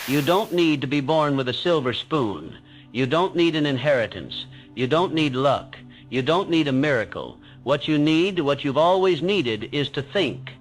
You don't need to be born with a silver spoon. You don't need an inheritance. You don't need luck. You don't need a miracle. What you need, what you've always needed, is to think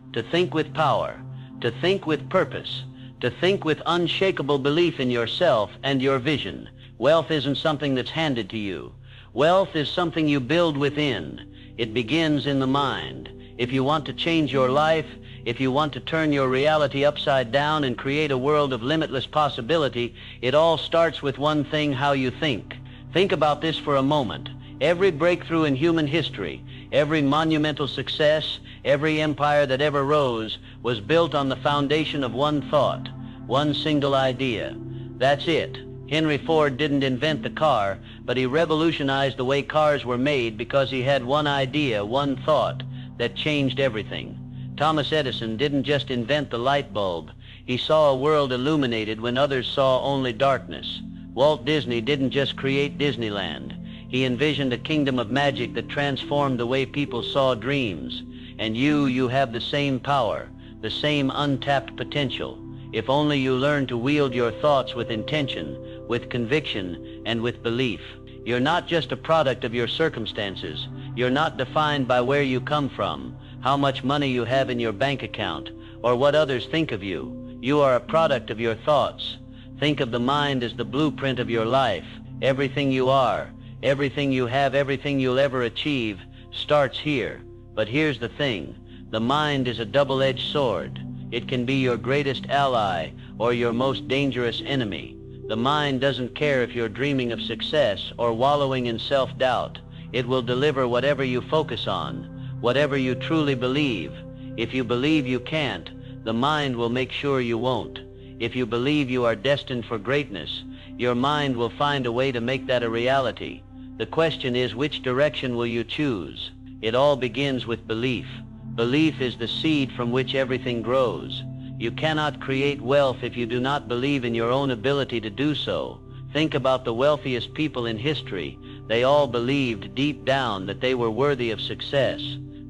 with power, to think with purpose, to think with unshakable belief in yourself and your vision. Wealth isn't something that's handed to you. Wealth is something you build within. It begins in the mind. If you want to change your life, if you want to turn your reality upside down and create a world of limitless possibility, it all starts with one thing: how you think. Think about this for a moment. Every breakthrough in human history, every monumental success, every empire that ever rose was built on the foundation of one thought, one single idea. That's it. Henry Ford didn't invent the car, but he revolutionized the way cars were made because he had one idea, one thought, that changed everything. Thomas Edison didn't just invent the light bulb. He saw a world illuminated when others saw only darkness. Walt Disney didn't just create Disneyland. He envisioned a kingdom of magic that transformed the way people saw dreams. And you have the same power, the same untapped potential. If only you learn to wield your thoughts with intention, with conviction, and with belief. You're not just a product of your circumstances. You're not defined by where you come from, how much money you have in your bank account, or what others think of you. You are a product of your thoughts. Think of the mind as the blueprint of your life. Everything you are, everything you have, everything you'll ever achieve starts here. But here's the thing. The mind is a double-edged sword. It can be your greatest ally or your most dangerous enemy. The mind doesn't care if you're dreaming of success or wallowing in self-doubt. It will deliver whatever you focus on, whatever you truly believe. If you believe you can't, the mind will make sure you won't. If you believe you are destined for greatness, your mind will find a way to make that a reality. The question is, which direction will you choose? It all begins with belief. Belief is the seed from which everything grows. You cannot create wealth if you do not believe in your own ability to do so. Think about the wealthiest people in history. They all believed deep down that they were worthy of success.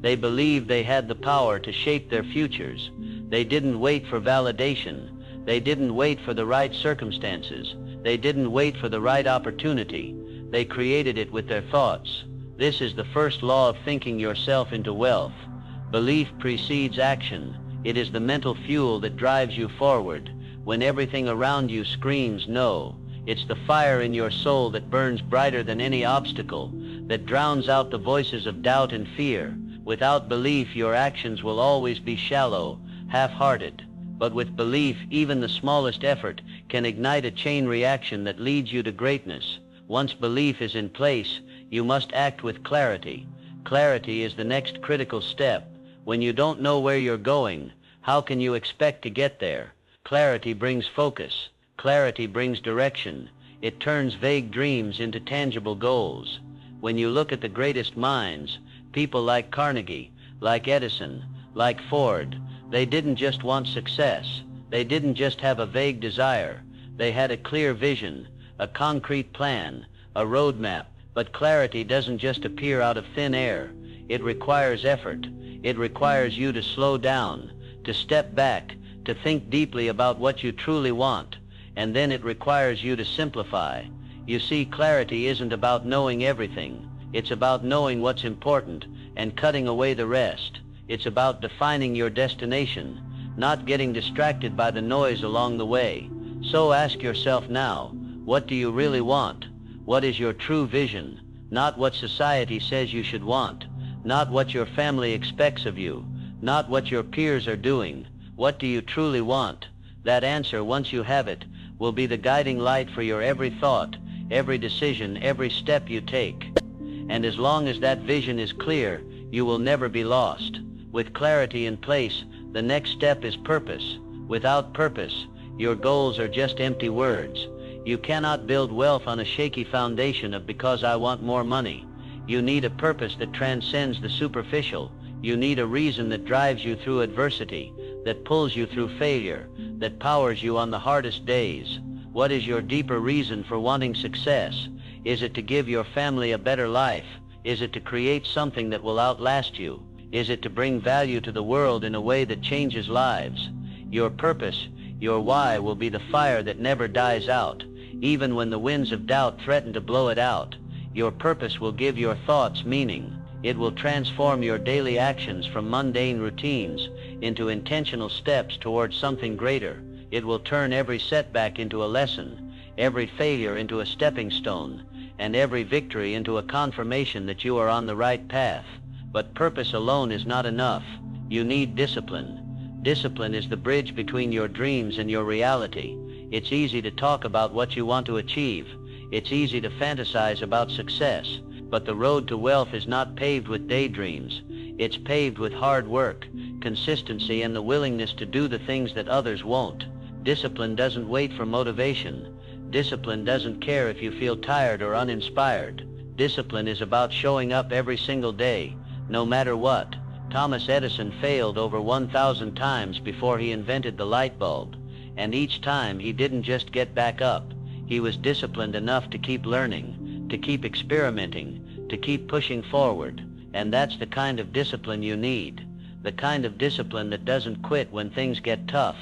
They believed they had the power to shape their futures. They didn't wait for validation. They didn't wait for the right circumstances. They didn't wait for the right opportunity. They created it with their thoughts. This is the first law of thinking yourself into wealth. Belief precedes action. It is the mental fuel that drives you forward when everything around you screams no. It's the fire in your soul that burns brighter than any obstacle, that drowns out the voices of doubt and fear. Without belief, your actions will always be shallow, half-hearted. But with belief, even the smallest effort can ignite a chain reaction that leads you to greatness. Once belief is in place, you must act with clarity. Clarity is the next critical step. When you don't know where you're going, how can you expect to get there? Clarity brings focus. Clarity brings direction. It turns vague dreams into tangible goals. When you look at the greatest minds, people like Carnegie, like Edison, like Ford, they didn't just want success. They didn't just have a vague desire. They had a clear vision, a concrete plan, a roadmap. But clarity doesn't just appear out of thin air. It requires effort. It requires you to slow down, to step back, to think deeply about what you truly want. And then it requires you to simplify. You see, clarity isn't about knowing everything. It's about knowing what's important and cutting away the rest. It's about defining your destination, not getting distracted by the noise along the way. So ask yourself now, what do you really want? What is your true vision? Not what society says you should want, not what your family expects of you, not what your peers are doing. What do you truly want? That answer, once you have it, will be the guiding light for your every thought, every decision, every step you take. And as long as that vision is clear, you will never be lost. With clarity in place, the next step is purpose. Without purpose, your goals are just empty words. You cannot build wealth on a shaky foundation of because I want more money. You need a purpose that transcends the superficial. You need a reason that drives you through adversity, that pulls you through failure, that powers you on the hardest days. What is your deeper reason for wanting success? Is it to give your family a better life? Is it to create something that will outlast you? Is it to bring value to the world in a way that changes lives? Your purpose Your why will be the fire that never dies out, even when the winds of doubt threaten to blow it out. Your purpose will give your thoughts meaning. It will transform your daily actions from mundane routines into intentional steps towards something greater. It will turn every setback into a lesson, every failure into a stepping stone, and every victory into a confirmation that you are on the right path. But purpose alone is not enough. You need discipline. Discipline is the bridge between your dreams and your reality. It's easy to talk about what you want to achieve. It's easy to fantasize about success. But the road to wealth is not paved with daydreams. It's paved with hard work, consistency, and the willingness to do the things that others won't. Discipline doesn't wait for motivation. Discipline doesn't care if you feel tired or uninspired. Discipline is about showing up every single day, no matter what. Thomas Edison failed over 1,000 times before he invented the light bulb. And each time he didn't just get back up. He was disciplined enough to keep learning, to keep experimenting, to keep pushing forward. And that's the kind of discipline you need. The kind of discipline that doesn't quit when things get tough.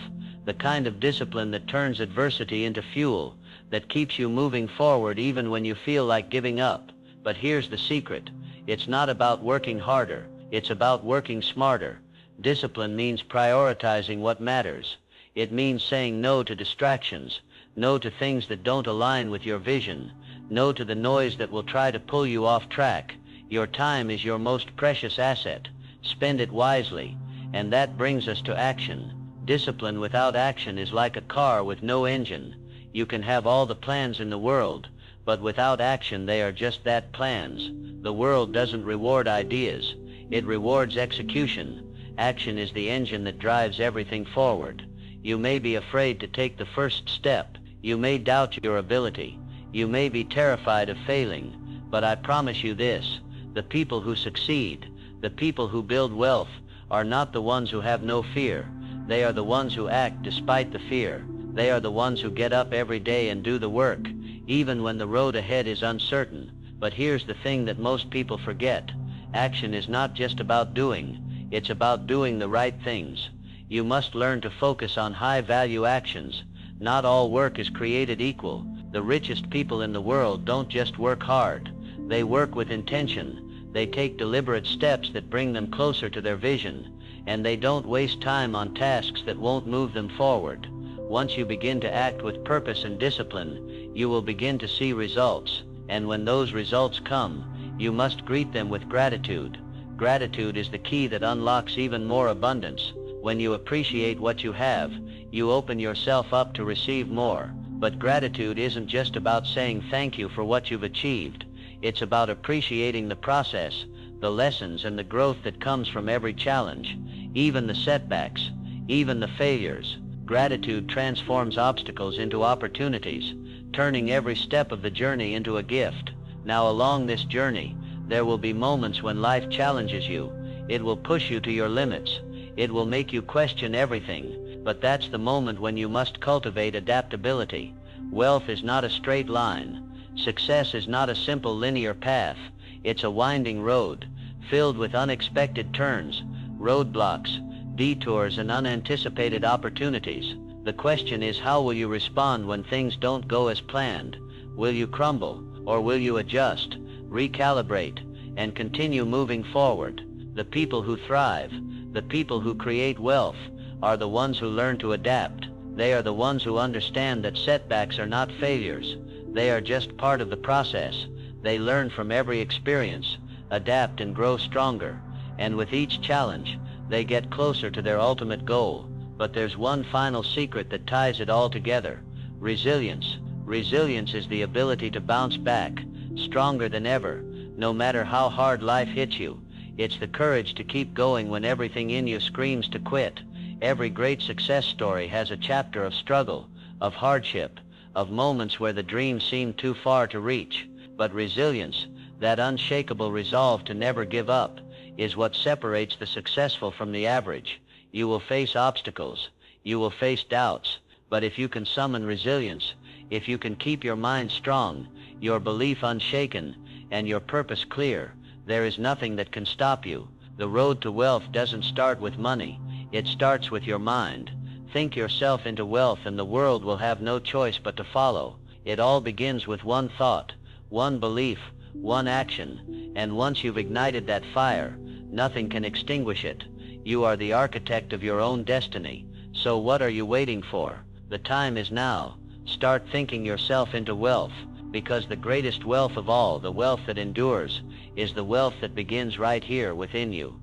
The kind of discipline that turns adversity into fuel, that keeps you moving forward even when you feel like giving up. But here's the secret. It's not about working harder. It's about working smarter. Discipline means prioritizing what matters. It means saying no to distractions, no to things that don't align with your vision, no to the noise that will try to pull you off track. Your time is your most precious asset. Spend it wisely. And that brings us to action. Discipline without action is like a car with no engine. You can have all the plans in the world, but without action they are just that, plans. The world doesn't reward ideas. It rewards execution. Action is the engine that drives everything forward. You may be afraid to take the first step. You may doubt your ability. You may be terrified of failing. But I promise you this, the people who succeed, the people who build wealth, are not the ones who have no fear. They are the ones who act despite the fear. They are the ones who get up every day and do the work, even when the road ahead is uncertain. But here's the thing that most people forget. Action is not just about doing. It's about doing the right things. You must learn to focus on high-value actions. Not all work is created equal. The richest people in the world don't just work hard. They work with intention. They take deliberate steps that bring them closer to their vision. And they don't waste time on tasks that won't move them forward. Once you begin to act with purpose and discipline, you will begin to see results. And when those results come, you must greet them with gratitude. Gratitude is the key that unlocks even more abundance. When you appreciate what you have, you open yourself up to receive more. But gratitude isn't just about saying thank you for what you've achieved. It's about appreciating the process, the lessons, and the growth that comes from every challenge, even the setbacks, even the failures. Gratitude transforms obstacles into opportunities, turning every step of the journey into a gift. Now, along this journey, there will be moments when life challenges you. It will push you to your limits. It will make you question everything. But that's the moment when you must cultivate adaptability. Wealth is not a straight line. Success is not a simple linear path. It's a winding road, filled with unexpected turns, roadblocks, detours, and unanticipated opportunities. The question is, how will you respond when things don't go as planned? Will you crumble, or will you adjust, recalibrate, and continue moving forward? The people who thrive, the people who create wealth, are the ones who learn to adapt. They are the ones who understand that setbacks are not failures. They are just part of the process. They learn from every experience, adapt, and grow stronger. And with each challenge, they get closer to their ultimate goal. But there's one final secret that ties it all together: resilience. Resilience is the ability to bounce back, stronger than ever, no matter how hard life hits you. It's the courage to keep going when everything in you screams to quit. Every great success story has a chapter of struggle, of hardship, of moments where the dream seemed too far to reach. But resilience, that unshakable resolve to never give up, is what separates the successful from the average. You will face obstacles, you will face doubts, but if you can summon resilience, if you can keep your mind strong, your belief unshaken, and your purpose clear, there is nothing that can stop you. The road to wealth doesn't start with money. It starts with your mind. think yourself into wealth and the world will have no choice but to follow. It all begins with one thought, one belief, one action, and once you've ignited that fire, nothing can extinguish it. You are the architect of your own destiny. So what are you waiting for? The time is now. Start thinking yourself into wealth, because the greatest wealth of all, the wealth that endures, is the wealth that begins right here within you.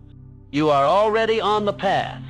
You are already on the path.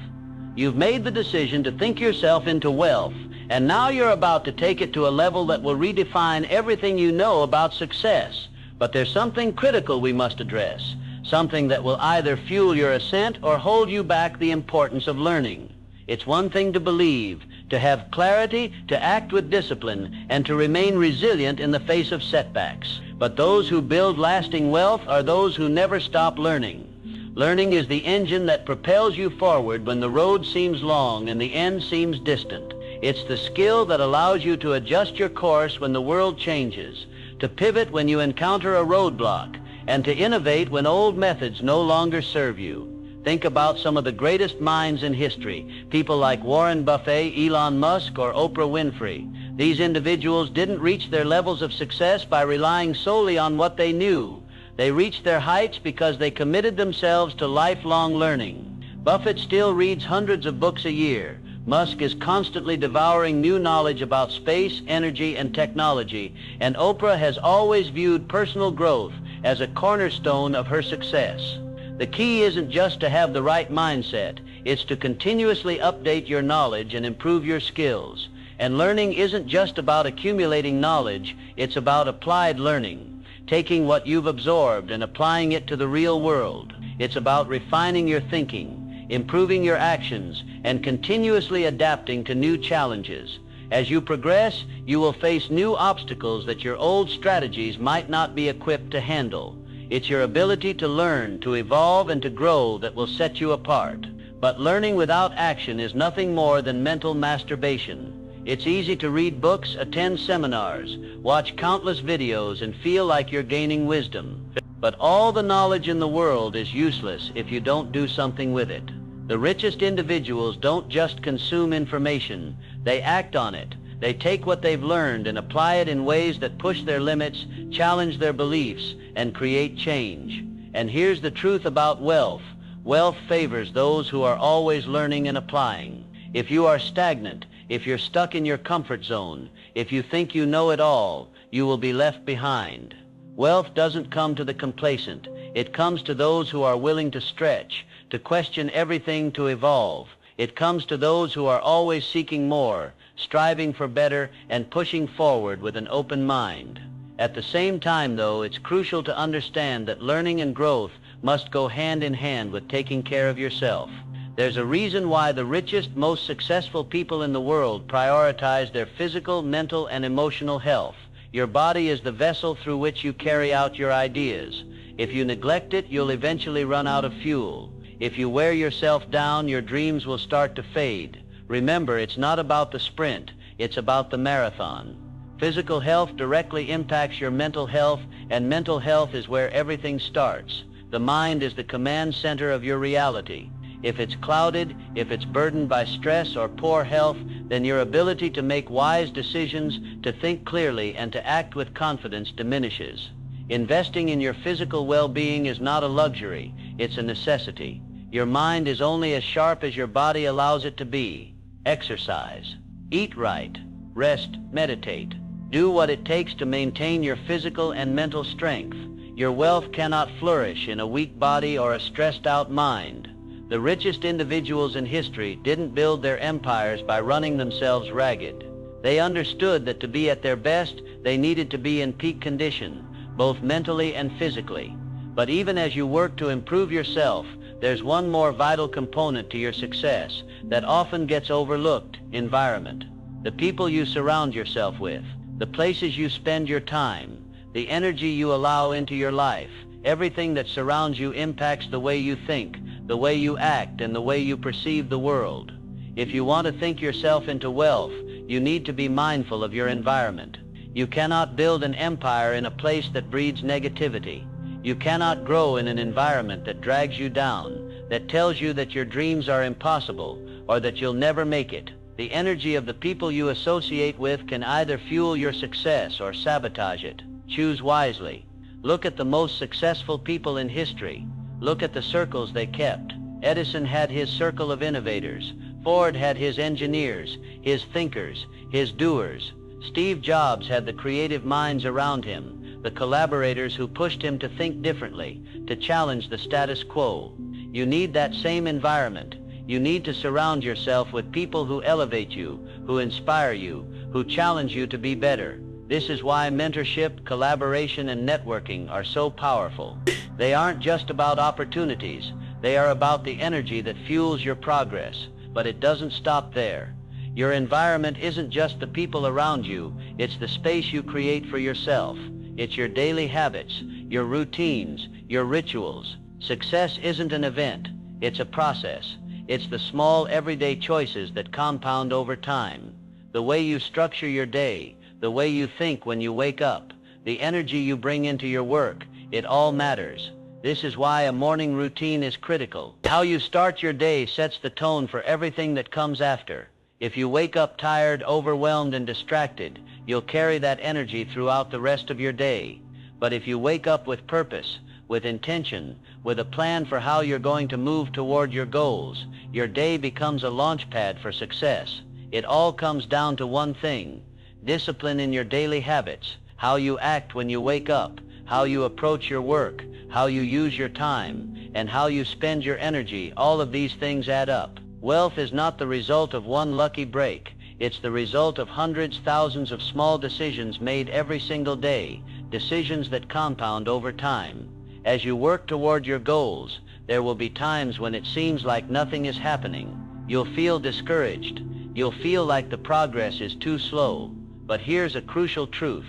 You've made the decision to think yourself into wealth, and now you're about to take it to a level that will redefine everything you know about success. But there's something critical we must address, something that will either fuel your ascent or hold you back, the importance of learning. It's one thing to believe, to have clarity, to act with discipline, and to remain resilient in the face of setbacks. But those who build lasting wealth are those who never stop learning. Learning is the engine that propels you forward when the road seems long and the end seems distant. It's the skill that allows you to adjust your course when the world changes, to pivot when you encounter a roadblock, and to innovate when old methods no longer serve you. Think about some of the greatest minds in history, people like Warren Buffett, Elon Musk, or Oprah Winfrey. These individuals didn't reach their levels of success by relying solely on what they knew. They reached their heights because they committed themselves to lifelong learning. Buffett still reads hundreds of books a year. Musk is constantly devouring new knowledge about space, energy, and technology, and Oprah has always viewed personal growth as a cornerstone of her success. The key isn't just to have the right mindset, it's to continuously update your knowledge and improve your skills. And learning isn't just about accumulating knowledge, it's about applied learning, taking what you've absorbed and applying it to the real world. It's about refining your thinking, improving your actions, and continuously adapting to new challenges. As you progress, you will face new obstacles that your old strategies might not be equipped to handle. It's your ability to learn, to evolve, and to grow that will set you apart. But learning without action is nothing more than mental masturbation. It's easy to read books, attend seminars, watch countless videos, and feel like you're gaining wisdom. But all the knowledge in the world is useless if you don't do something with it. The richest individuals don't just consume information, they act on it. They take what they've learned and apply it in ways that push their limits, challenge their beliefs, and create change. And here's the truth about wealth. Wealth favors those who are always learning and applying. If you are stagnant, if you're stuck in your comfort zone, if you think you know it all, you will be left behind. Wealth doesn't come to the complacent. It comes to those who are willing to stretch, to question everything, to evolve. It comes to those who are always seeking more, striving for better, and pushing forward with an open mind. At the same time, though, it's crucial to understand that learning and growth must go hand in hand with taking care of yourself. There's a reason why the richest, most successful people in the world prioritize their physical, mental, and emotional health. Your body is the vessel through which you carry out your ideas. If you neglect it, you'll eventually run out of fuel. If you wear yourself down, your dreams will start to fade. Remember, it's not about the sprint, it's about the marathon. Physical health directly impacts your mental health, and mental health is where everything starts. The mind is the command center of your reality. If it's clouded, if it's burdened by stress or poor health, then your ability to make wise decisions, to think clearly, and to act with confidence diminishes. Investing in your physical well-being is not a luxury, it's a necessity. Your mind is only as sharp as your body allows it to be. Exercise. Eat right. Rest. Meditate. Do what it takes to maintain your physical and mental strength. Your wealth cannot flourish in a weak body or a stressed-out mind. The richest individuals in history didn't build their empires by running themselves ragged. They understood that to be at their best, they needed to be in peak condition, both mentally and physically. But even as you work to improve yourself, there's one more vital component to your success that often gets overlooked: environment. The people you surround yourself with, the places you spend your time, the energy you allow into your life. Everything that surrounds you impacts the way you think, the way you act, and the way you perceive the world. If you want to think yourself into wealth, you need to be mindful of your environment. You cannot build an empire in a place that breeds negativity. You cannot grow in an environment that drags you down, that tells you that your dreams are impossible or that you'll never make it. The energy of the people you associate with can either fuel your success or sabotage it. Choose wisely. Look at the most successful people in history. Look at the circles they kept. Edison had his circle of innovators. Ford had his engineers, his thinkers, his doers. Steve Jobs had the creative minds around him, the collaborators who pushed him to think differently, to challenge the status quo. You need that same environment. You need to surround yourself with people who elevate you, who inspire you, who challenge you to be better. This is why mentorship, collaboration, and networking are so powerful. They aren't just about opportunities. They are about the energy that fuels your progress. But it doesn't stop there. Your environment isn't just the people around you. It's the space you create for yourself. It's your daily habits, your routines, your rituals. Success isn't an event. It's a process. It's the small, everyday choices that compound over time. The way you structure your day, the way you think when you wake up, the energy you bring into your work, it all matters. This is why a morning routine is critical. How you start your day sets the tone for everything that comes after. If you wake up tired, overwhelmed, and distracted, you'll carry that energy throughout the rest of your day. But if you wake up with purpose, with intention, with a plan for how you're going to move toward your goals, your day becomes a launch pad for success. It all comes down to one thing: discipline in your daily habits, how you act when you wake up, how you approach your work, how you use your time, and how you spend your energy. All of these things add up. Wealth is not the result of one lucky break. It's the result of hundreds, thousands of small decisions made every single day, decisions that compound over time. As you work toward your goals, there will be times when it seems like nothing is happening. You'll feel discouraged. You'll feel like the progress is too slow. But here's a crucial truth.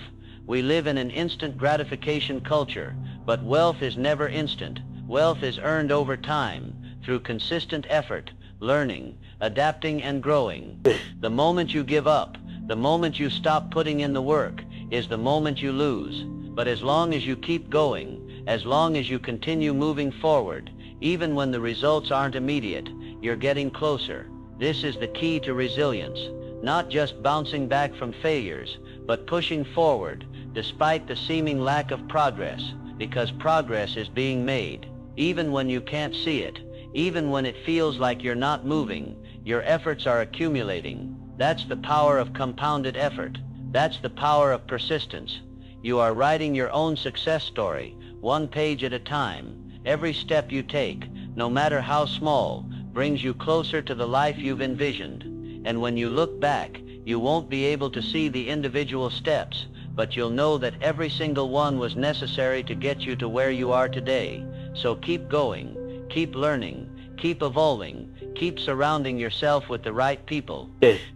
We live in an instant gratification culture, but wealth is never instant. Wealth is earned over time, through consistent effort, learning, adapting, and growing. The moment you give up, the moment you stop putting in the work, is the moment you lose. But as long as you keep going, as long as you continue moving forward, even when the results aren't immediate, you're getting closer. This is the key to resilience. Not just bouncing back from failures, but pushing forward, despite the seeming lack of progress, because progress is being made. Even when you can't see it, even when it feels like you're not moving, your efforts are accumulating. That's the power of compounded effort. That's the power of persistence. You are writing your own success story, one page at a time. Every step you take, no matter how small, brings you closer to the life you've envisioned. And when you look back, you won't be able to see the individual steps, but you'll know that every single one was necessary to get you to where you are today. So keep going, keep learning, keep evolving, keep surrounding yourself with the right people,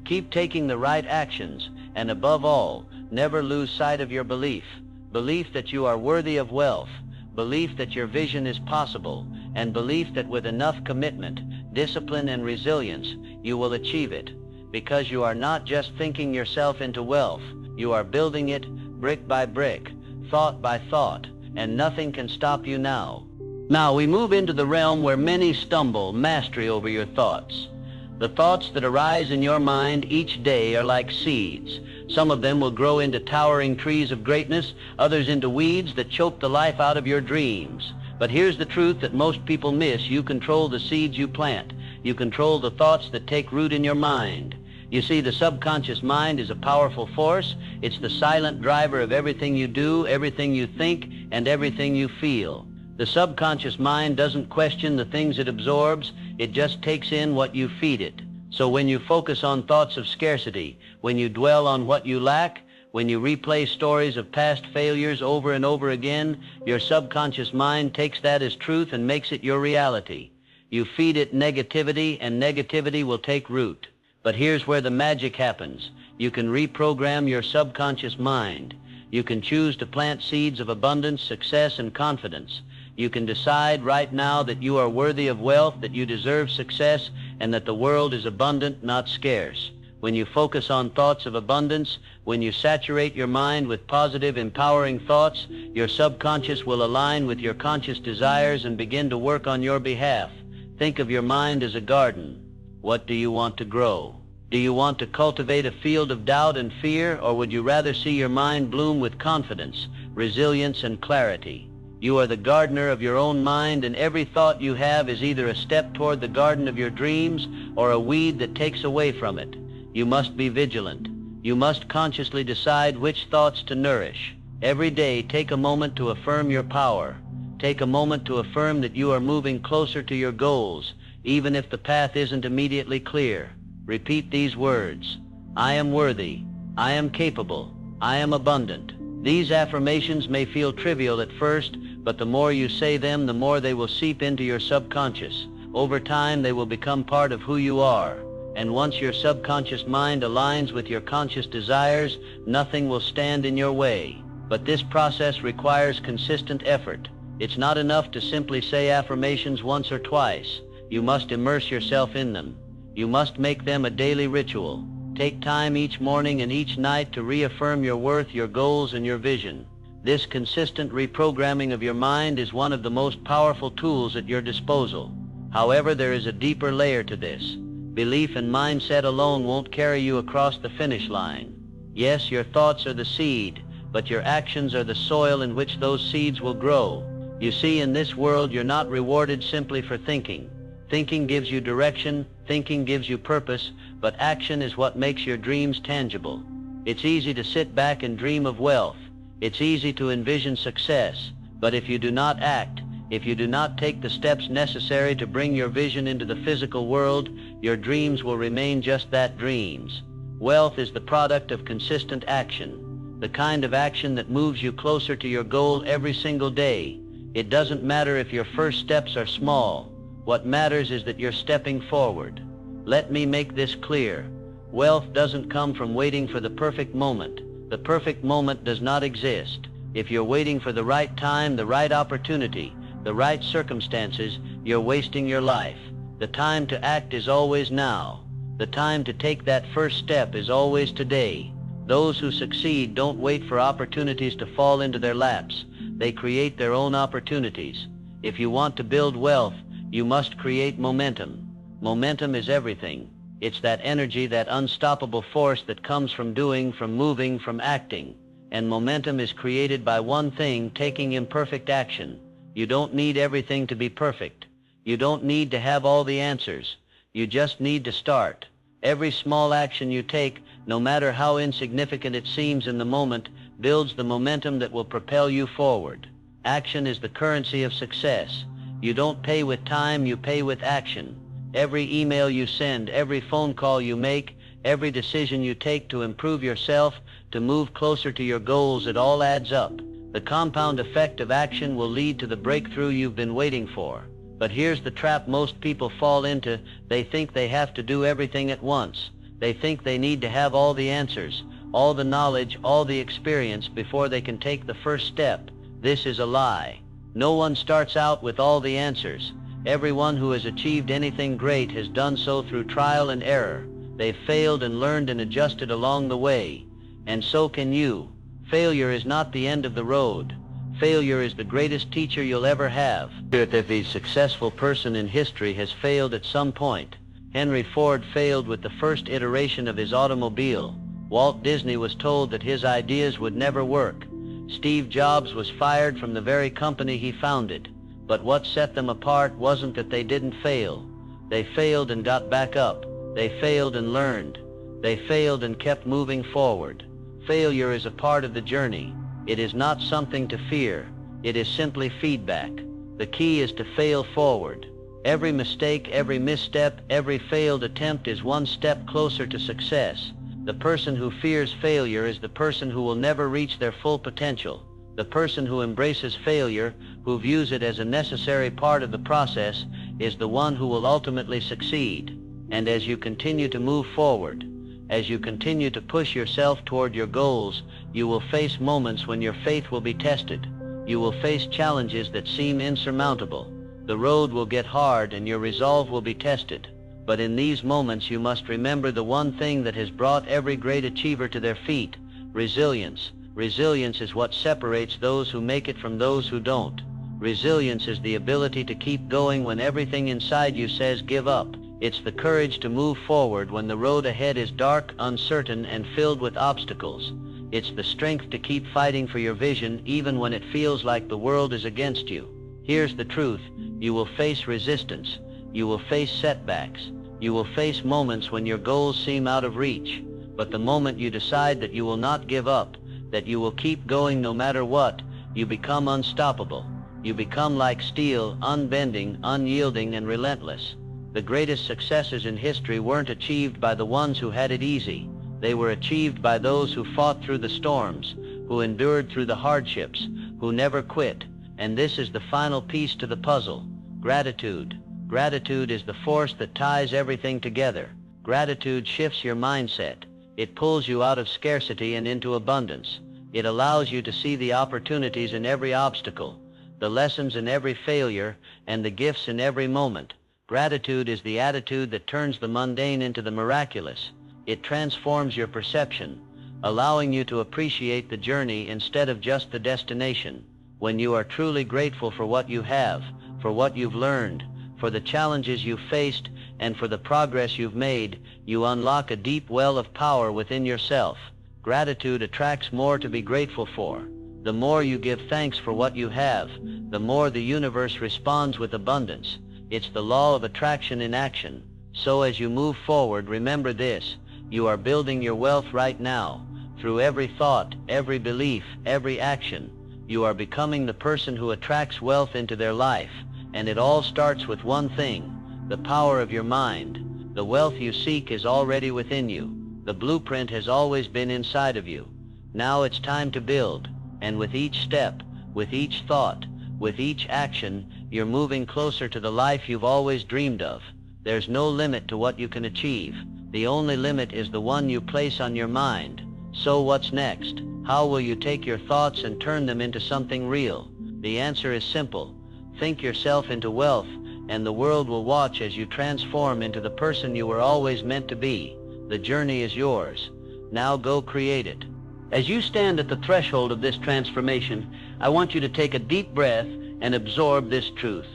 keep taking the right actions, and above all, never lose sight of your belief. Belief that you are worthy of wealth, belief that your vision is possible, and belief that with enough commitment, discipline, and resilience, you will achieve it. Because you are not just thinking yourself into wealth, you are building it brick by brick, thought by thought, and nothing can stop you now. Now we move into the realm where many stumble: mastery over your thoughts. The thoughts that arise in your mind each day are like seeds. Some of them will grow into towering trees of greatness, others into weeds that choke the life out of your dreams. But here's the truth that most people miss: you control the seeds you plant. You control the thoughts that take root in your mind. You see, the subconscious mind is a powerful force. It's the silent driver of everything you do, everything you think, and everything you feel. The subconscious mind doesn't question the things it absorbs. It just takes in what you feed it. So when you focus on thoughts of scarcity, when you dwell on what you lack, when you replay stories of past failures over and over again, your subconscious mind takes that as truth and makes it your reality. You feed it negativity, and negativity will take root. But here's where the magic happens. You can reprogram your subconscious mind. You can choose to plant seeds of abundance, success, and confidence. You can decide right now that you are worthy of wealth, that you deserve success, and that the world is abundant, not scarce. When you focus on thoughts of abundance, when you saturate your mind with positive, empowering thoughts, your subconscious will align with your conscious desires and begin to work on your behalf. Think of your mind as a garden. What do you want to grow? Do you want to cultivate a field of doubt and fear, or would you rather see your mind bloom with confidence, resilience, and clarity? You are the gardener of your own mind, and every thought you have is either a step toward the garden of your dreams or a weed that takes away from it. You must be vigilant. You must consciously decide which thoughts to nourish. Every day, take a moment to affirm your power. Take a moment to affirm that you are moving closer to your goals, even if the path isn't immediately clear. Repeat these words: I am worthy. I am capable. I am abundant. These affirmations may feel trivial at first, but the more you say them, the more they will seep into your subconscious. Over time, they will become part of who you are. And once your subconscious mind aligns with your conscious desires, nothing will stand in your way. But this process requires consistent effort. It's not enough to simply say affirmations once or twice. You must immerse yourself in them. You must make them a daily ritual. Take time each morning and each night to reaffirm your worth, your goals, and your vision. This consistent reprogramming of your mind is one of the most powerful tools at your disposal. However, there is a deeper layer to this. Belief and mindset alone won't carry you across the finish line. Yes, your thoughts are the seed, but your actions are the soil in which those seeds will grow. You see, in this world, you're not rewarded simply for thinking. Thinking gives you direction, thinking gives you purpose, but action is what makes your dreams tangible. It's easy to sit back and dream of wealth. It's easy to envision success, but if you do not act, if you do not take the steps necessary to bring your vision into the physical world, your dreams will remain just that, dreams. Wealth is the product of consistent action, the kind of action that moves you closer to your goal every single day. It doesn't matter if your first steps are small. What matters is that you're stepping forward. Let me make this clear. Wealth doesn't come from waiting for the perfect moment. The perfect moment does not exist. If you're waiting for the right time, the right opportunity, the right circumstances, you're wasting your life. The time to act is always now. The time to take that first step is always today. Those who succeed don't wait for opportunities to fall into their laps. They create their own opportunities. If you want to build wealth, you must create momentum. Momentum is everything. It's that energy, that unstoppable force that comes from doing, from moving, from acting. And momentum is created by one thing: taking imperfect action. You don't need everything to be perfect. You don't need to have all the answers. You just need to start. Every small action you take, no matter how insignificant it seems in the moment, builds the momentum that will propel you forward. Action is the currency of success. You don't pay with time, you pay with action. Every email you send, every phone call you make, every decision you take to improve yourself, to move closer to your goals, it all adds up. The compound effect of action will lead to the breakthrough you've been waiting for. But here's the trap most people fall into. They think they have to do everything at once. They think they need to have all the answers, all the knowledge, all the experience before they can take the first step. This is a lie. No one starts out with all the answers. Everyone who has achieved anything great has done so through trial and error. They've failed and learned and adjusted along the way. And so can you. Failure is not the end of the road. Failure is the greatest teacher you'll ever have. Every successful person in history has failed at some point. Henry Ford failed with the first iteration of his automobile. Walt Disney was told that his ideas would never work. Steve Jobs was fired from the very company he founded. But what set them apart wasn't that they didn't fail. They failed and got back up. They failed and learned. They failed and kept moving forward. Failure is a part of the journey. It is not something to fear. It is simply feedback. The key is to fail forward. Every mistake, every misstep, every failed attempt is one step closer to success. The person who fears failure is the person who will never reach their full potential. The person who embraces failure, who views it as a necessary part of the process, is the one who will ultimately succeed. And as you continue to move forward, as you continue to push yourself toward your goals, you will face moments when your faith will be tested. You will face challenges that seem insurmountable. The road will get hard and your resolve will be tested. But in these moments you must remember the one thing that has brought every great achiever to their feet: resilience. Resilience is what separates those who make it from those who don't. Resilience is the ability to keep going when everything inside you says give up. It's the courage to move forward when the road ahead is dark, uncertain, and filled with obstacles. It's the strength to keep fighting for your vision even when it feels like the world is against you. Here's the truth. You will face resistance. You will face setbacks. You will face moments when your goals seem out of reach. But the moment you decide that you will not give up, that you will keep going no matter what, you become unstoppable. You become like steel, unbending, unyielding, and relentless. The greatest successes in history weren't achieved by the ones who had it easy. They were achieved by those who fought through the storms, who endured through the hardships, who never quit. And this is the final piece to the puzzle: gratitude. Gratitude is the force that ties everything together. Gratitude shifts your mindset. It pulls you out of scarcity and into abundance. It allows you to see the opportunities in every obstacle, the lessons in every failure, and the gifts in every moment. Gratitude is the attitude that turns the mundane into the miraculous. It transforms your perception, allowing you to appreciate the journey instead of just the destination. When you are truly grateful for what you have, for what you've learned, for the challenges you've faced, and for the progress you've made, you unlock a deep well of power within yourself. Gratitude attracts more to be grateful for. The more you give thanks for what you have, the more the universe responds with abundance. It's the law of attraction in action. So as you move forward, remember this: you are building your wealth right now. Through every thought, every belief, every action, you are becoming the person who attracts wealth into their life. And it all starts with one thing: the power of your mind. The wealth you seek is already within you. The blueprint has always been inside of you. Now it's time to build. And with each step, with each thought, with each action, you're moving closer to the life you've always dreamed of. There's no limit to what you can achieve. The only limit is the one you place on your mind. So what's next? How will you take your thoughts and turn them into something real? The answer is simple. Think yourself into wealth, and the world will watch as you transform into the person you were always meant to be. The journey is yours. Now go create it. As you stand at the threshold of this transformation, I want you to take a deep breath and absorb this truth.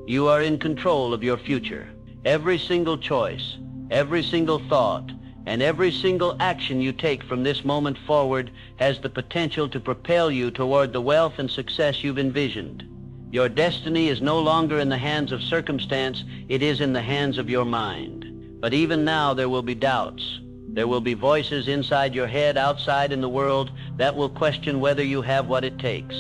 You are in control of your future. Every single choice, every single thought, and every single action you take from this moment forward has the potential to propel you toward the wealth and success you've envisioned. Your destiny is no longer in the hands of circumstance, it is in the hands of your mind. But even now there will be doubts. There will be voices inside your head, outside in the world, that will question whether you have what it takes.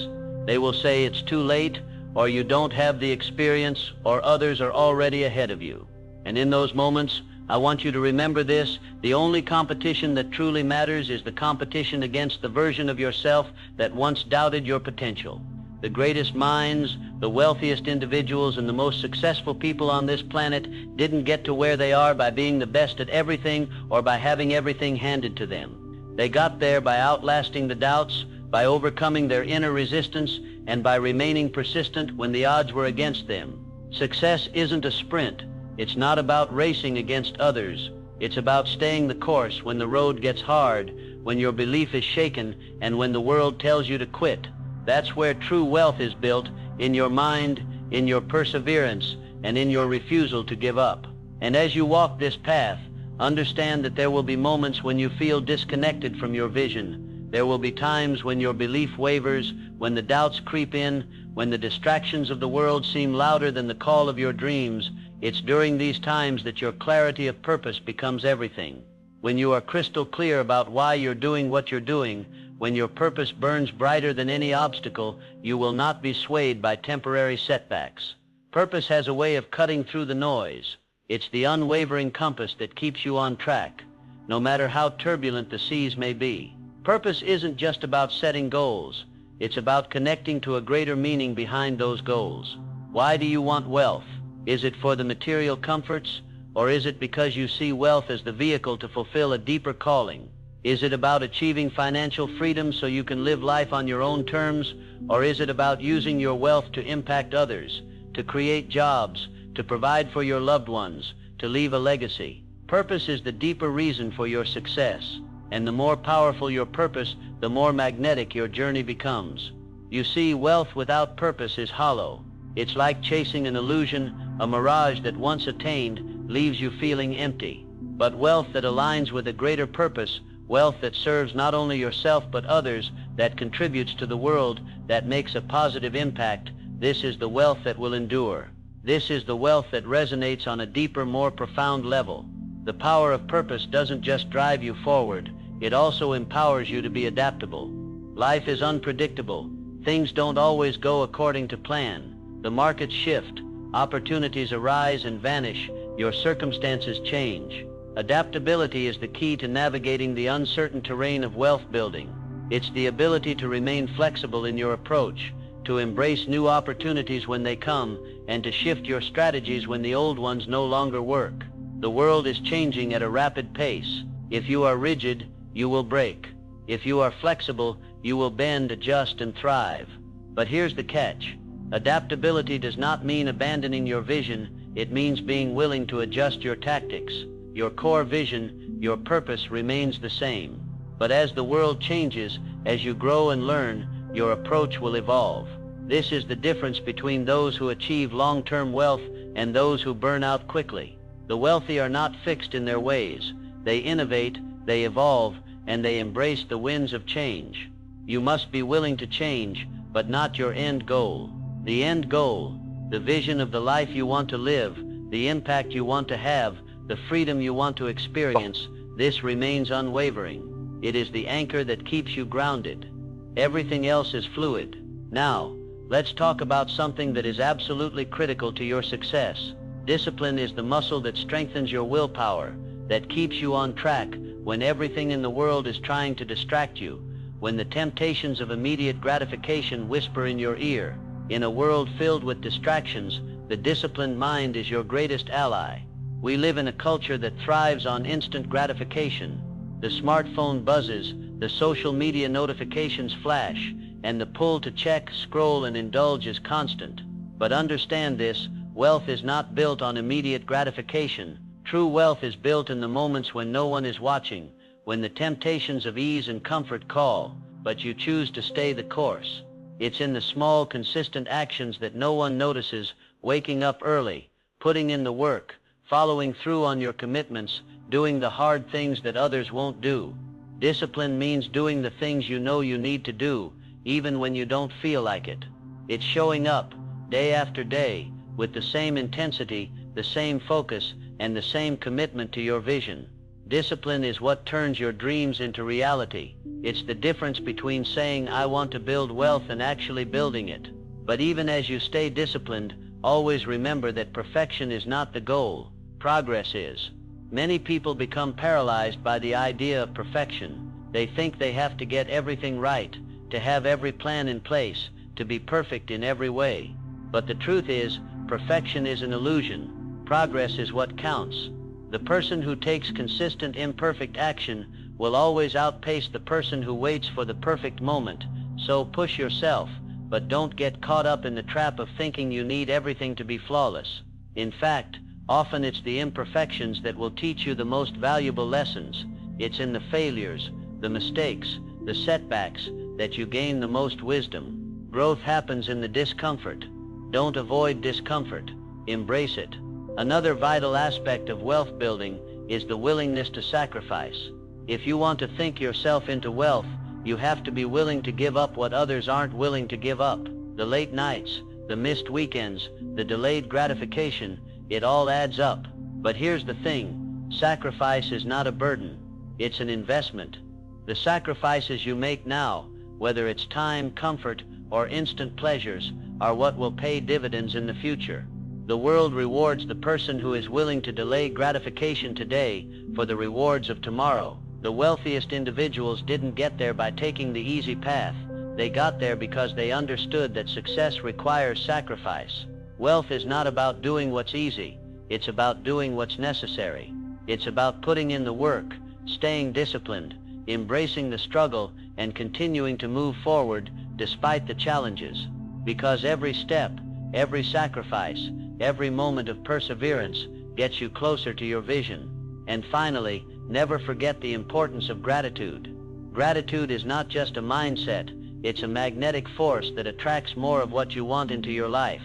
They will say it's too late, or you don't have the experience, or others are already ahead of you. And in those moments, I want you to remember this: the only competition that truly matters is the competition against the version of yourself that once doubted your potential. The greatest minds, the wealthiest individuals, and the most successful people on this planet didn't get to where they are by being the best at everything or by having everything handed to them. They got there by outlasting the doubts, by overcoming their inner resistance, and by remaining persistent when the odds were against them. Success isn't a sprint. It's not about racing against others. It's about staying the course when the road gets hard, when your belief is shaken, and when the world tells you to quit. That's where true wealth is built, in your mind, in your perseverance, and in your refusal to give up. And as you walk this path, understand that there will be moments when you feel disconnected from your vision. There will be times when your belief wavers, when the doubts creep in, when the distractions of the world seem louder than the call of your dreams. It's during these times that your clarity of purpose becomes everything. When you are crystal clear about why you're doing what you're doing, when your purpose burns brighter than any obstacle, you will not be swayed by temporary setbacks. Purpose has a way of cutting through the noise. It's the unwavering compass that keeps you on track, no matter how turbulent the seas may be. Purpose isn't just about setting goals. It's about connecting to a greater meaning behind those goals. Why do you want wealth? Is it for the material comforts, or is it because you see wealth as the vehicle to fulfill a deeper calling? Is it about achieving financial freedom so you can live life on your own terms, or is it about using your wealth to impact others, to create jobs, to provide for your loved ones, to leave a legacy? Purpose is the deeper reason for your success, and the more powerful your purpose, the more magnetic your journey becomes. You see, wealth without purpose is hollow. It's like chasing an illusion, a mirage that once attained leaves you feeling empty. But wealth that aligns with a greater purpose, wealth that serves not only yourself but others, that contributes to the world, that makes a positive impact, this is the wealth that will endure. This is the wealth that resonates on a deeper, more profound level. The power of purpose doesn't just drive you forward, it also empowers you to be adaptable. Life is unpredictable. Things don't always go according to plan. The markets shift, opportunities arise and vanish, your circumstances change. Adaptability is the key to navigating the uncertain terrain of wealth building. It's the ability to remain flexible in your approach, to embrace new opportunities when they come, and to shift your strategies when the old ones no longer work. The world is changing at a rapid pace. If you are rigid, you will break. If you are flexible, you will bend, adjust, and thrive. But here's the catch. Adaptability does not mean abandoning your vision, it means being willing to adjust your tactics. Your core vision, your purpose remains the same. But as the world changes, as you grow and learn, your approach will evolve. This is the difference between those who achieve long-term wealth and those who burn out quickly. The wealthy are not fixed in their ways. They innovate, they evolve, and they embrace the winds of change. You must be willing to change, but not your end goal. The end goal, the vision of the life you want to live, the impact you want to have, the freedom you want to experience, this remains unwavering. It is the anchor that keeps you grounded. Everything else is fluid. Now, let's talk about something that is absolutely critical to your success. Discipline is the muscle that strengthens your willpower, that keeps you on track when everything in the world is trying to distract you, when the temptations of immediate gratification whisper in your ear. In a world filled with distractions, the disciplined mind is your greatest ally. We live in a culture that thrives on instant gratification. The smartphone buzzes, the social media notifications flash, and the pull to check, scroll, and indulge is constant. But understand this, wealth is not built on immediate gratification. True wealth is built in the moments when no one is watching, when the temptations of ease and comfort call, but you choose to stay the course. It's in the small, consistent actions that no one notices, waking up early, putting in the work, following through on your commitments, doing the hard things that others won't do. Discipline means doing the things you know you need to do, even when you don't feel like it. It's showing up, day after day, with the same intensity, the same focus, and the same commitment to your vision. Discipline is what turns your dreams into reality. It's the difference between saying, "I want to build wealth," and actually building it. But even as you stay disciplined, always remember that perfection is not the goal. Progress is. Many people become paralyzed by the idea of perfection. They think they have to get everything right, to have every plan in place, to be perfect in every way. But the truth is, perfection is an illusion. Progress is what counts. The person who takes consistent imperfect action will always outpace the person who waits for the perfect moment. So push yourself, but don't get caught up in the trap of thinking you need everything to be flawless. In fact, often it's the imperfections that will teach you the most valuable lessons. It's in the failures, the mistakes, the setbacks that you gain the most wisdom. Growth happens in the discomfort. Don't avoid discomfort. Embrace it. Another vital aspect of wealth building is the willingness to sacrifice. If you want to think yourself into wealth, you have to be willing to give up what others aren't willing to give up. The late nights, the missed weekends, the delayed gratification, it all adds up. But here's the thing, sacrifice is not a burden, it's an investment. The sacrifices you make now, whether it's time, comfort, or instant pleasures, are what will pay dividends in the future. The world rewards the person who is willing to delay gratification today for the rewards of tomorrow. The wealthiest individuals didn't get there by taking the easy path. They got there because they understood that success requires sacrifice. Wealth is not about doing what's easy. It's about doing what's necessary. It's about putting in the work, staying disciplined, embracing the struggle, and continuing to move forward despite the challenges. Because every step, every sacrifice, every moment of perseverance gets you closer to your vision. And finally, never forget the importance of gratitude. Gratitude is not just a mindset, it's a magnetic force that attracts more of what you want into your life.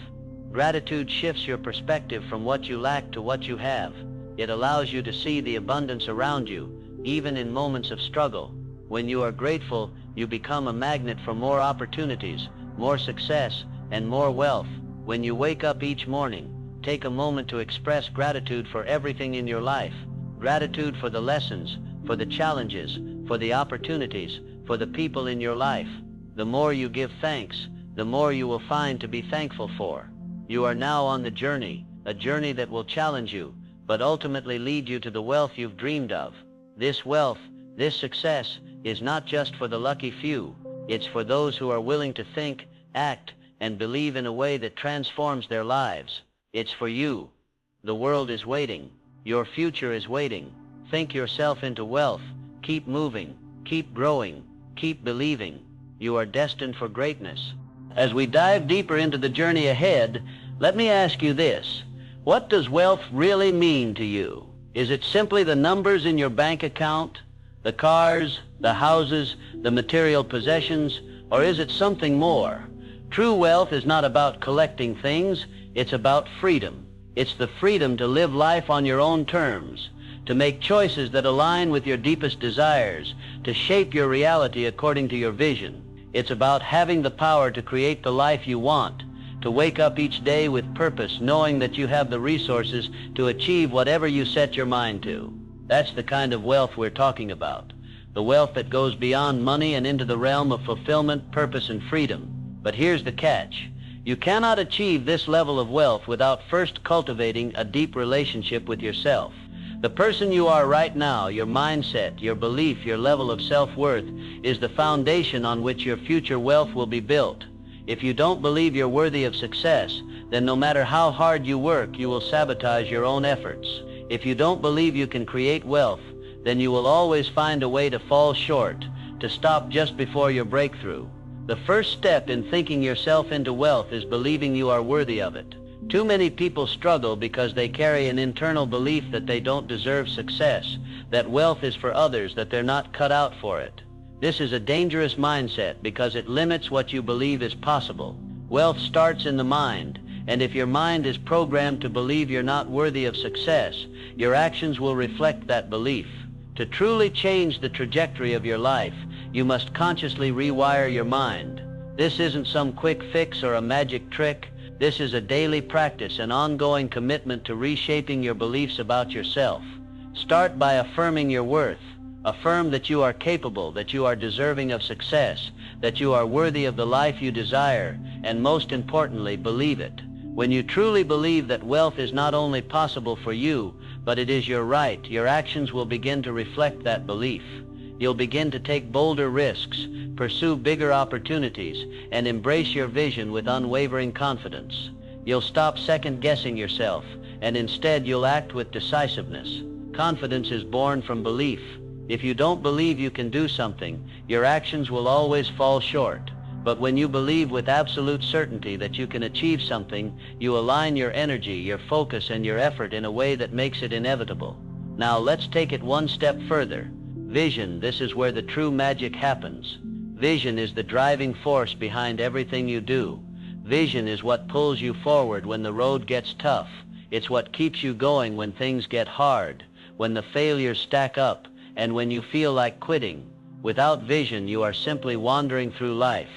Gratitude shifts your perspective from what you lack to what you have. It allows you to see the abundance around you, even in moments of struggle. When you are grateful, you become a magnet for more opportunities, more success, and more wealth. When you wake up each morning, take a moment to express gratitude for everything in your life. Gratitude for the lessons, for the challenges, for the opportunities, for the people in your life. The more you give thanks, the more you will find to be thankful for. You are now on the journey, a journey that will challenge you, but ultimately lead you to the wealth you've dreamed of. This wealth, this success, is not just for the lucky few. It's for those who are willing to think, act, and believe in a way that transforms their lives. It's for you. The world is waiting. Your future is waiting. Think yourself into wealth. Keep moving. Keep growing. Keep believing. You are destined for greatness. As we dive deeper into the journey ahead, let me ask you this. What does wealth really mean to you? Is it simply the numbers in your bank account, the cars, the houses, the material possessions, or is it something more? True wealth is not about collecting things, it's about freedom. It's the freedom to live life on your own terms, to make choices that align with your deepest desires, to shape your reality according to your vision. It's about having the power to create the life you want, to wake up each day with purpose, knowing that you have the resources to achieve whatever you set your mind to. That's the kind of wealth we're talking about. The wealth that goes beyond money and into the realm of fulfillment, purpose, and freedom. But here's the catch. You cannot achieve this level of wealth without first cultivating a deep relationship with yourself. The person you are right now, your mindset, your belief, your level of self-worth, is the foundation on which your future wealth will be built. If you don't believe you're worthy of success, then no matter how hard you work, you will sabotage your own efforts. If you don't believe you can create wealth, then you will always find a way to fall short, to stop just before your breakthrough. The first step in thinking yourself into wealth is believing you are worthy of it. Too many people struggle because they carry an internal belief that they don't deserve success, that wealth is for others, that they're not cut out for it. This is a dangerous mindset because it limits what you believe is possible. Wealth starts in the mind, and if your mind is programmed to believe you're not worthy of success, your actions will reflect that belief. To truly change the trajectory of your life, you must consciously rewire your mind. This isn't some quick fix or a magic trick. This is a daily practice, an ongoing commitment to reshaping your beliefs about yourself. Start by affirming your worth. Affirm that you are capable, that you are deserving of success, that you are worthy of the life you desire, and most importantly, believe it. When you truly believe that wealth is not only possible for you, but it is your right, your actions will begin to reflect that belief. You'll begin to take bolder risks, pursue bigger opportunities, and embrace your vision with unwavering confidence. You'll stop second-guessing yourself, and instead you'll act with decisiveness. Confidence is born from belief. If you don't believe you can do something, your actions will always fall short. But when you believe with absolute certainty that you can achieve something, you align your energy, your focus, and your effort in a way that makes it inevitable. Now let's take it one step further. Vision, this is where the true magic happens. Vision is the driving force behind everything you do. Vision is what pulls you forward when the road gets tough. It's what keeps you going when things get hard, when the failures stack up, and when you feel like quitting. Without vision, you are simply wandering through life.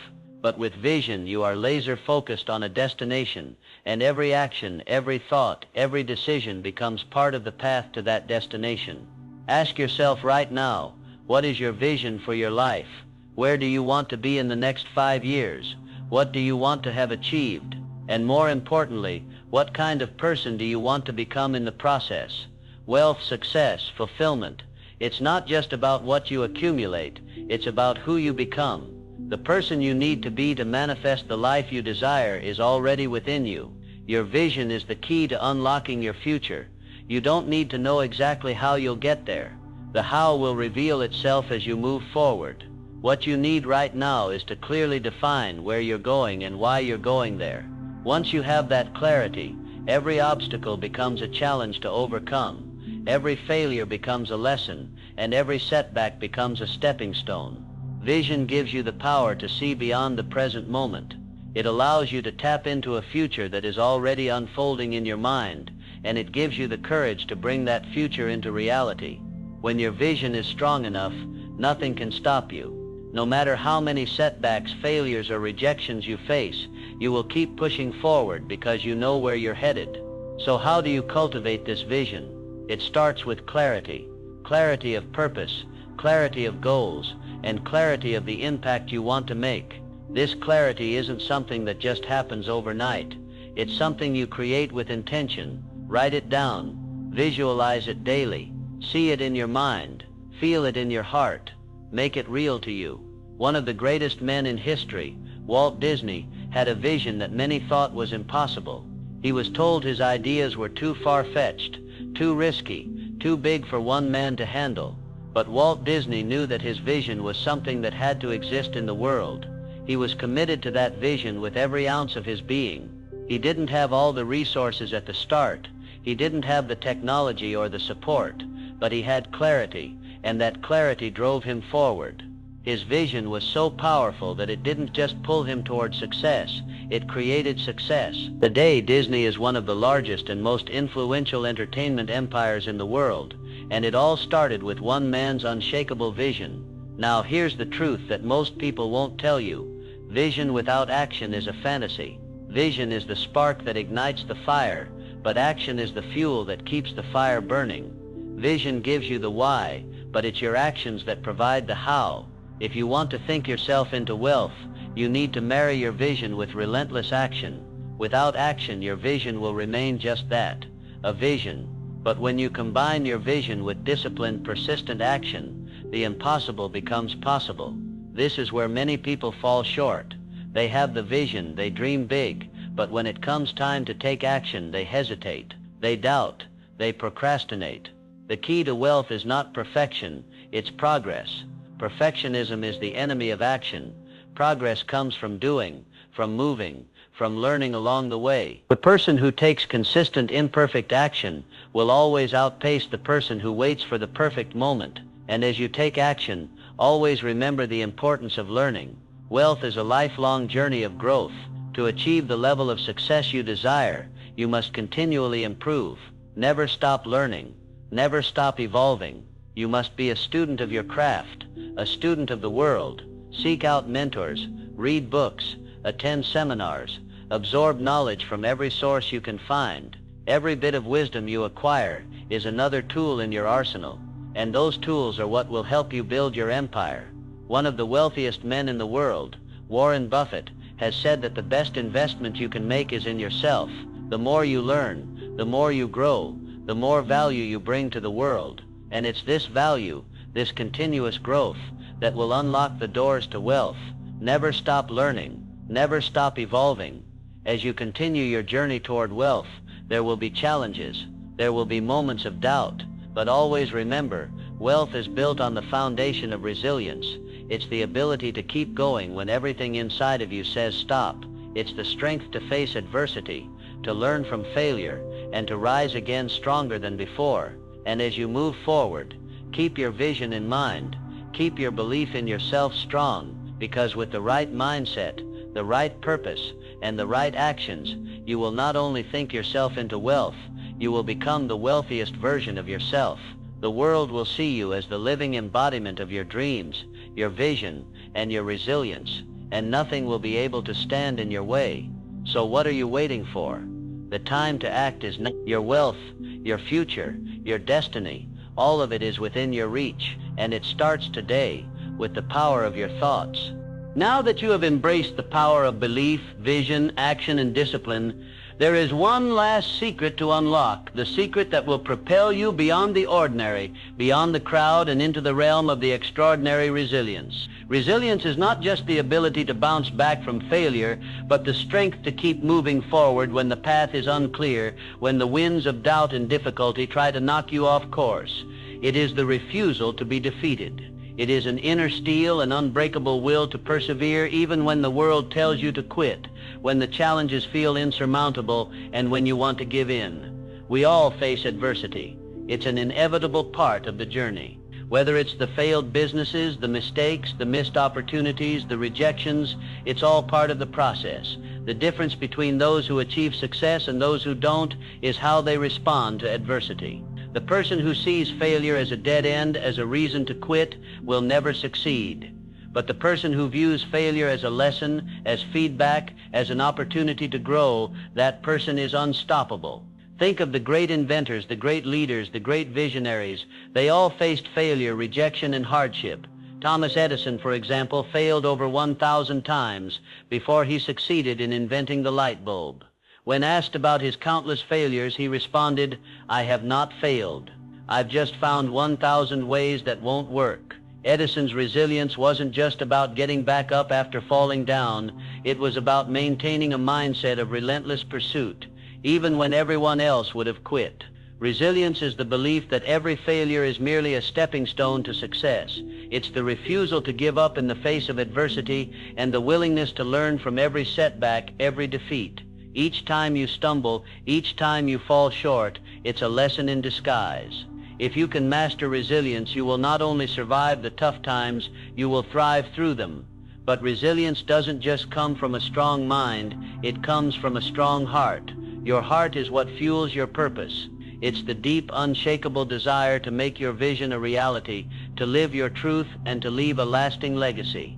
But with vision, you are laser focused on a destination, and every action, every thought, every decision becomes part of the path to that destination. Ask yourself right now, what is your vision for your life? Where do you want to be in the next 5 years? What do you want to have achieved? And more importantly, what kind of person do you want to become in the process? Wealth, success, fulfillment. It's not just about what you accumulate, it's about who you become. The person you need to be to manifest the life you desire is already within you. Your vision is the key to unlocking your future. You don't need to know exactly how you'll get there. The how will reveal itself as you move forward. What you need right now is to clearly define where you're going and why you're going there. Once you have that clarity, every obstacle becomes a challenge to overcome. Every failure becomes a lesson, and every setback becomes a stepping stone. Vision gives you the power to see beyond the present moment. It allows you to tap into a future that is already unfolding in your mind, and it gives you the courage to bring that future into reality. When your vision is strong enough, nothing can stop you. No matter how many setbacks, failures, or rejections you face, you will keep pushing forward because you know where you're headed. So how do you cultivate this vision? It starts with clarity. Clarity of purpose, clarity of goals, and clarity of the impact you want to make. This clarity isn't something that just happens overnight. It's something you create with intention. Write it down. Visualize it daily. See it in your mind. Feel it in your heart. Make it real to you. One of the greatest men in history, Walt Disney, had a vision that many thought was impossible. He was told his ideas were too far-fetched, too risky, too big for one man to handle. But Walt Disney knew that his vision was something that had to exist in the world. He was committed to that vision with every ounce of his being. He didn't have all the resources at the start. He didn't have the technology or the support, but he had clarity, and that clarity drove him forward. His vision was so powerful that it didn't just pull him toward success, it created success. Today, Disney is one of the largest and most influential entertainment empires in the world, and it all started with one man's unshakable vision. Now here's the truth that most people won't tell you. Vision without action is a fantasy. Vision is the spark that ignites the fire, but action is the fuel that keeps the fire burning. Vision gives you the why, but it's your actions that provide the how. If you want to think yourself into wealth, you need to marry your vision with relentless action. Without action, your vision will remain just that, a vision. But when you combine your vision with disciplined, persistent action, the impossible becomes possible. This is where many people fall short. They have the vision, they dream big, but when it comes time to take action, they hesitate, they doubt, they procrastinate. The key to wealth is not perfection, it's progress. Perfectionism is the enemy of action. Progress comes from doing, from moving, from learning along the way. The person who takes consistent, imperfect action will always outpace the person who waits for the perfect moment. And as you take action, always remember the importance of learning. Wealth is a lifelong journey of growth. To achieve the level of success you desire, you must continually improve. Never stop learning. Never stop evolving. You must be a student of your craft, a student of the world. Seek out mentors, read books, attend seminars, absorb knowledge from every source you can find. Every bit of wisdom you acquire is another tool in your arsenal, and those tools are what will help you build your empire. One of the wealthiest men in the world, Warren Buffett, has said that the best investment you can make is in yourself. The more you learn, the more you grow, the more value you bring to the world. And it's this value, this continuous growth, that will unlock the doors to wealth. Never stop learning. Never stop evolving. As you continue your journey toward wealth, there will be challenges. There will be moments of doubt. But always remember, wealth is built on the foundation of resilience. It's the ability to keep going when everything inside of you says stop. It's the strength to face adversity, to learn from failure, and to rise again stronger than before. And as you move forward, keep your vision in mind. Keep your belief in yourself strong, because with the right mindset, the right purpose, and the right actions, you will not only think yourself into wealth, you will become the wealthiest version of yourself. The world will see you as the living embodiment of your dreams, your vision, and your resilience, and nothing will be able to stand in your way. So what are you waiting for? The time to act is now. Your wealth, your future, your destiny, all of it is within your reach, and it starts today with the power of your thoughts. Now that you have embraced the power of belief, vision, action, and discipline, there is one last secret to unlock, the secret that will propel you beyond the ordinary, beyond the crowd, and into the realm of the extraordinary resilience. Resilience is not just the ability to bounce back from failure, but the strength to keep moving forward when the path is unclear, when the winds of doubt and difficulty try to knock you off course. It is the refusal to be defeated. It is an inner steel, an unbreakable will to persevere even when the world tells you to quit, when the challenges feel insurmountable, and when you want to give in. We all face adversity. It's an inevitable part of the journey. Whether it's the failed businesses, the mistakes, the missed opportunities, the rejections, it's all part of the process. The difference between those who achieve success and those who don't is how they respond to adversity. The person who sees failure as a dead end, as a reason to quit, will never succeed. But the person who views failure as a lesson, as feedback, as an opportunity to grow, that person is unstoppable. Think of the great inventors, the great leaders, the great visionaries. They all faced failure, rejection, and hardship. Thomas Edison, for example, failed over 1,000 times before he succeeded in inventing the light bulb. When asked about his countless failures, he responded, "I have not failed. I've just found 1,000 ways that won't work." Edison's resilience wasn't just about getting back up after falling down. It was about maintaining a mindset of relentless pursuit, even when everyone else would have quit. Resilience is the belief that every failure is merely a stepping stone to success. It's the refusal to give up in the face of adversity and the willingness to learn from every setback, every defeat. Each time you stumble, each time you fall short, it's a lesson in disguise. If you can master resilience, you will not only survive the tough times, you will thrive through them. But resilience doesn't just come from a strong mind, it comes from a strong heart. Your heart is what fuels your purpose. It's the deep, unshakable desire to make your vision a reality, to live your truth, and to leave a lasting legacy.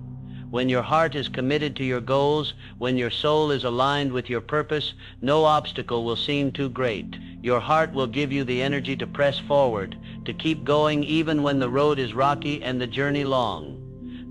When your heart is committed to your goals, when your soul is aligned with your purpose, no obstacle will seem too great. Your heart will give you the energy to press forward, to keep going even when the road is rocky and the journey long.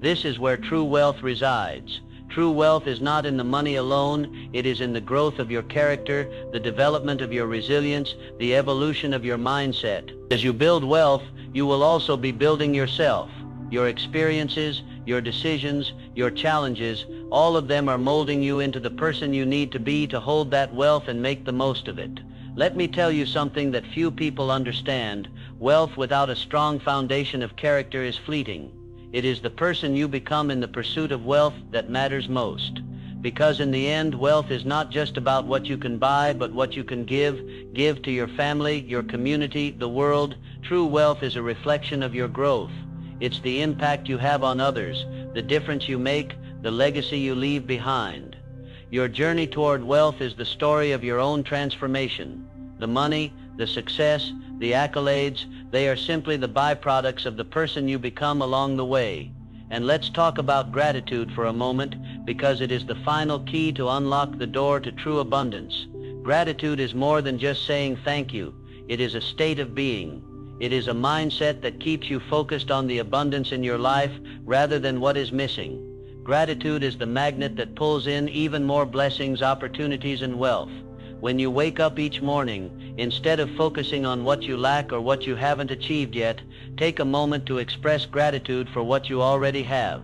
This is where true wealth resides. True wealth is not in the money alone, it is in the growth of your character, the development of your resilience, the evolution of your mindset. As you build wealth, you will also be building yourself. Your experiences, your decisions, your challenges, all of them are molding you into the person you need to be to hold that wealth and make the most of it. Let me tell you something that few people understand. Wealth without a strong foundation of character is fleeting. It is the person you become in the pursuit of wealth that matters most. Because in the end, wealth is not just about what you can buy, but what you can give. Give to your family, your community, the world. True wealth is a reflection of your growth. It's the impact you have on others, the difference you make, the legacy you leave behind. Your journey toward wealth is the story of your own transformation. The money, the success, the accolades, they are simply the byproducts of the person you become along the way. And let's talk about gratitude for a moment, because it is the final key to unlock the door to true abundance. Gratitude is more than just saying thank you. It is a state of being. It is a mindset that keeps you focused on the abundance in your life rather than what is missing. Gratitude is the magnet that pulls in even more blessings, opportunities, and wealth. When you wake up each morning, instead of focusing on what you lack or what you haven't achieved yet, take a moment to express gratitude for what you already have.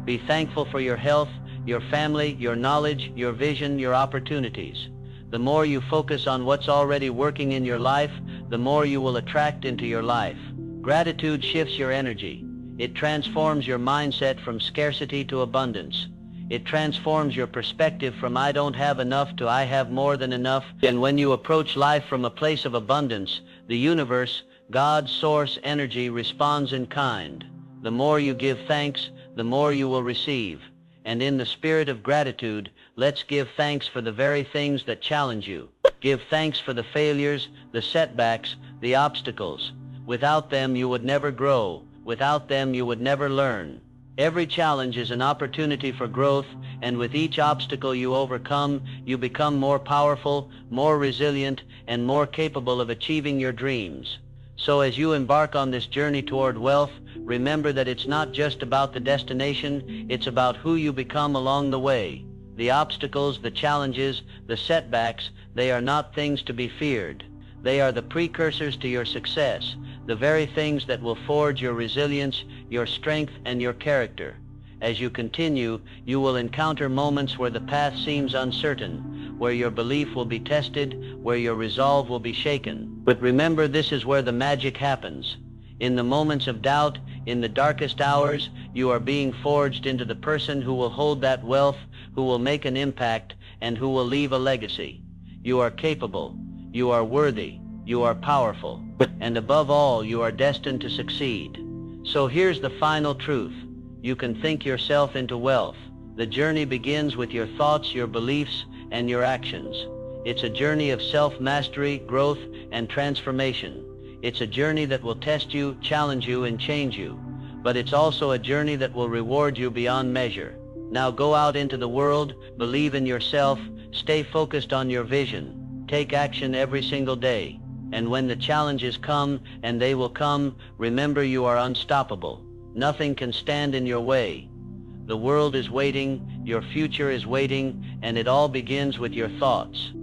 Be thankful for your health, your family, your knowledge, your vision, your opportunities. The more you focus on what's already working in your life, the more you will attract into your life. Gratitude shifts your energy. It transforms your mindset from scarcity to abundance. It transforms your perspective from I don't have enough to I have more than enough. And when you approach life from a place of abundance, the universe, God's source energy, responds in kind. The more you give thanks, the more you will receive. And in the spirit of gratitude, let's give thanks for the very things that challenge you. Give thanks for the failures, the setbacks, the obstacles. Without them, you would never grow. Without them, you would never learn. Every challenge is an opportunity for growth, and with each obstacle you overcome, you become more powerful, more resilient, and more capable of achieving your dreams. So as you embark on this journey toward wealth, remember that it's not just about the destination, it's about who you become along the way. The obstacles, the challenges, the setbacks, they are not things to be feared. They are the precursors to your success, the very things that will forge your resilience, your strength, and your character. As you continue, you will encounter moments where the path seems uncertain, where your belief will be tested, where your resolve will be shaken. But remember, this is where the magic happens. In the moments of doubt, in the darkest hours, you are being forged into the person who will hold that wealth, who will make an impact, and who will leave a legacy. You are capable. You are worthy. You are powerful. And above all, you are destined to succeed. So here's the final truth. You can think yourself into wealth. The journey begins with your thoughts, your beliefs, and your actions. It's a journey of self-mastery, growth, and transformation. It's a journey that will test you, challenge you, and change you. But it's also a journey that will reward you beyond measure. Now go out into the world, believe in yourself, stay focused on your vision, take action every single day. And when the challenges come, and they will come, remember you are unstoppable. Nothing can stand in your way. The world is waiting, your future is waiting, and it all begins with your thoughts.